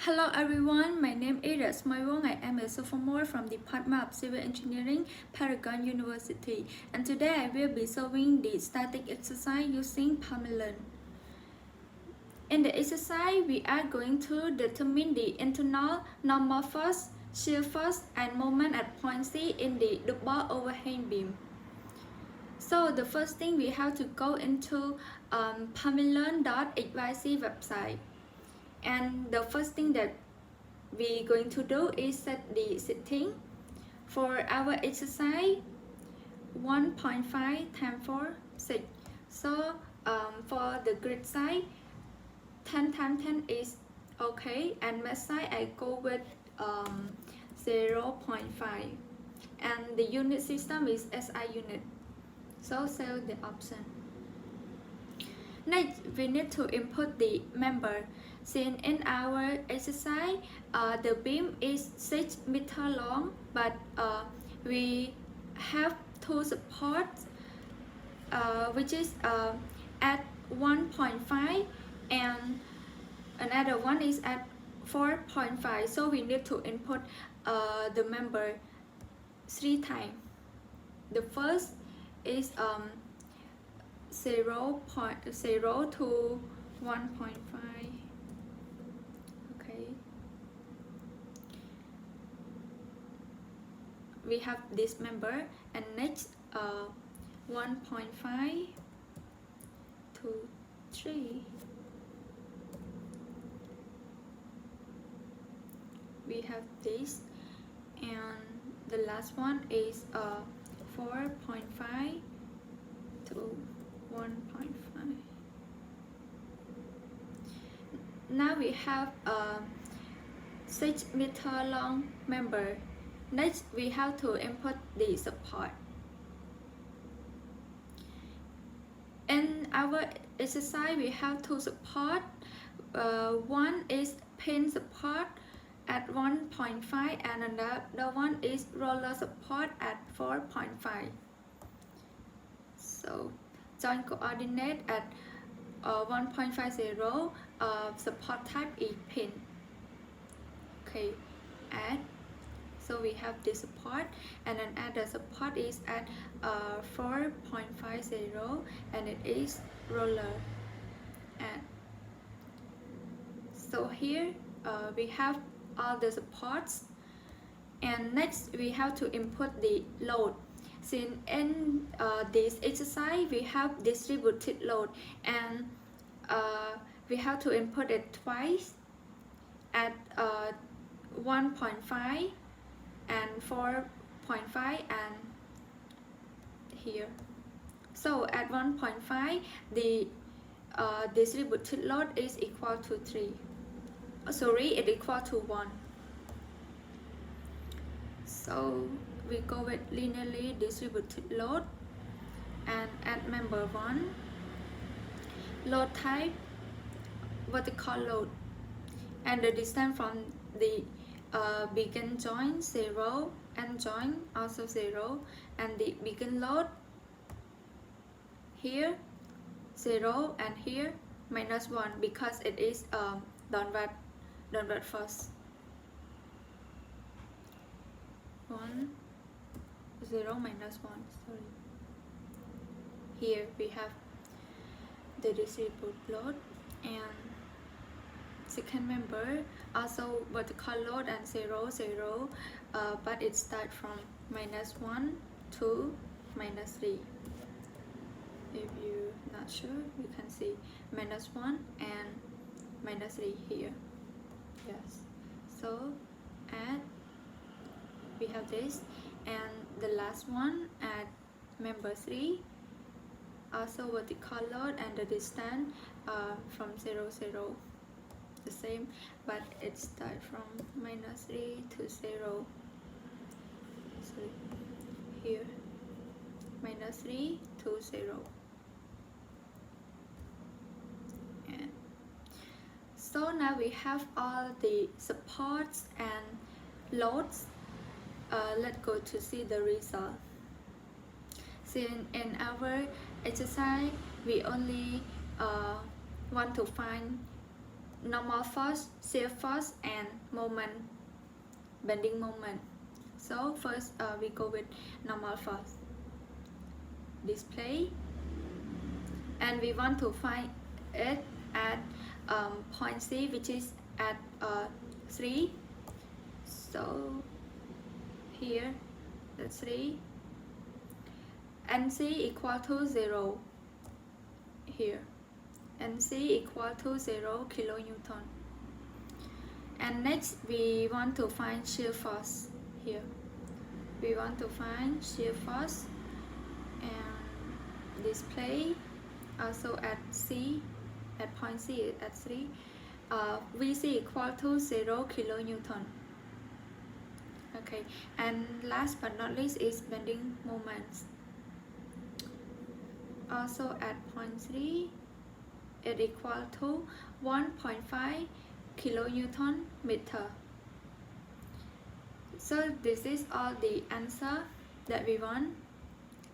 Hello everyone, my name is Reaksmey Vong. I am a sophomore from the Department of Civil Engineering, Paragon University, and today I will be solving the static exercise using PermaLearn. In the exercise, we are going to determine the internal normal force, shear force, and moment at point C in the double overhang beam. So the first thing we have to go into PermaLearn.xyz website. And the first thing that we're going to do is set the setting for our exercise 1.5 times 4 6. So for the grid size 10 times 10 is okay, and mesh size I go with 0.5, and the unit system is SI unit, so select the option. Next, we need to input the member. Since in our exercise, the beam is 6 meters long, but we have two supports, which is at 1.5 and another one is at 4.5. So we need to input the member 3 times. The first is 0.0 to 1.5. Okay, we have this member, and next 1.5 to 3. We have this, and the last one is 4.5 to 1.5. Now we have a 6 meter long member. Next, we have to input the support. In our exercise, we have two support. One is pin support at 1.5 and another one is roller support at 4.5. So joint coordinate at 1.50, support type is pin. Okay, add. So we have this support, and then add the support is at 4.50, and it is roller. Add. So here we have all the supports, and next we have to input the load. Since in this exercise we have distributed load, and we have to input it twice at 1.5 and 4.5 and here. So at 1.5 the distributed load is equal to 3. Sorry, it equal to 1. So we go with linearly distributed load and add member 1. Load type vertical load, and the distance from the begin joint 0, end joint also 0, and the begin load here 0 and here -1 because it is downward force. 1 0 -1. Sorry. Here we have the distributed load, and second member also vertical load and 0 0, but it starts from -1 to -3. If you're not sure, you can see -1 and -3 here. Yes. So add. We have this, and the last one at member 3, also vertical load, and the distance from 0 0, the same, but it starts from -3 to 0. So here -3 to 0. And so now we have all the supports and loads. Let's go to see the result. Since in our exercise we only want to find normal force, shear force, and moment, bending moment. So first we go with normal force. Display, and we want to find it at point C, which is at 3. So here the 3, NC equal to 0 here, NC equal to 0 kilonewton. And next we want to find shear force here. We want to find shear force, and display also at C, at point C at 3, VC equal to 0 kilonewton. Okay, and last but not least is bending moments. Also at point 3, it equal to 1.5 kilonewton meter. So this is all the answer that we want.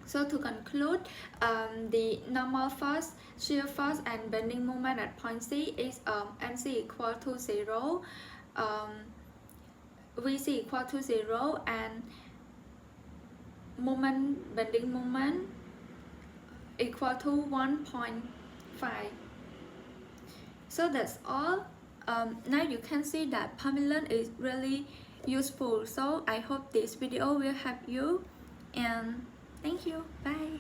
So to conclude, the normal force, shear force, and bending moment at point C is NC equal to 0, VC equal to 0, and moment, bending moment equal to 1.5. So that's all. Now you can see that PermaLearn is really useful. So I hope this video will help you, and thank you. Bye.